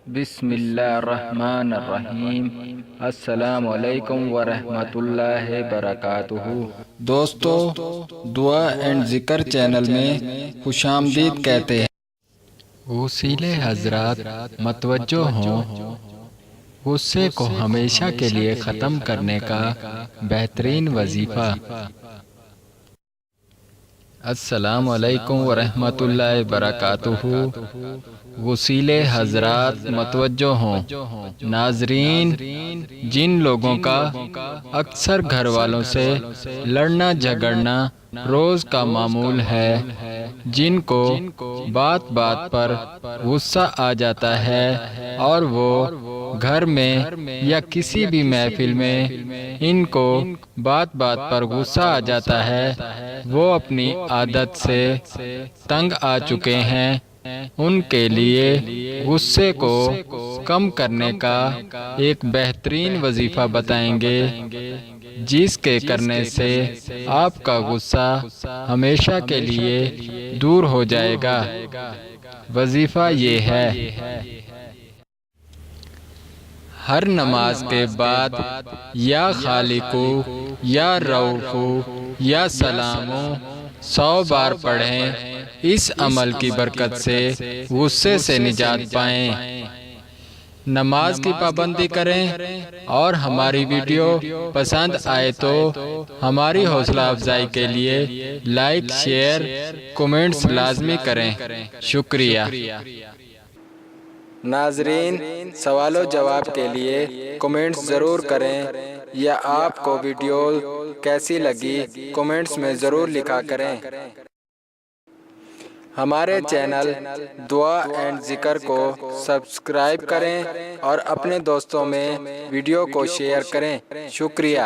بسم اللہ الرحمن الرحیم۔ السلام علیکم ورحمۃ اللہ وبرکاتہ۔ دوستو، دعا اینڈ ذکر چینل میں خوش آمدید کہتے ہیں۔ وسیلے حضرات متوجہ ہوں، غصے کو ہمیشہ کے لیے ختم کرنے کا بہترین وظیفہ۔ السلام علیکم ورحمۃ اللہ وبرکاتہ۔ وسیلے حضرات متوجہ ہوں۔ ناظرین، جن لوگوں کا اکثر گھر والوں سے لڑنا جھگڑنا روز کا معمول ہے، جن کو بات بات پر غصہ آ جاتا ہے اور وہ گھر میں یا کسی بھی محفل میں ان کو بات بات پر غصہ آ جاتا ہے، وہ اپنی عادت سے تنگ آ چکے ہیں، ان کے لیے غصے کو کم کرنے کا ایک بہترین وظیفہ بتائیں گے، جس کے کرنے سے آپ کا غصہ ہمیشہ کے لیے دور ہو جائے گا۔ وظیفہ یہ ہے: ہر نماز کے بعد یا خالقو یا رؤوفو یا سلامو 100 بار پڑھیں۔ اس عمل کی برکت سے غصے سے نجات پائیں۔ نماز کی پابندی کریں، اور ہماری ویڈیو پسند آئے تو ہماری حوصلہ افزائی کے لیے لائک، شیئر، کومنٹس لازمی کریں۔ شکریہ۔ ناظرین، سوال و جواب کے لیے کومنٹس ضرور کریں، یا آپ کو ویڈیو کیسی لگی کومنٹس میں ضرور لکھا کریں۔ ہمارے چینل دعا اینڈ ذکر کو سبسکرائب کریں اور اپنے دوستوں میں ویڈیو کو شیئر کریں۔ شکریہ۔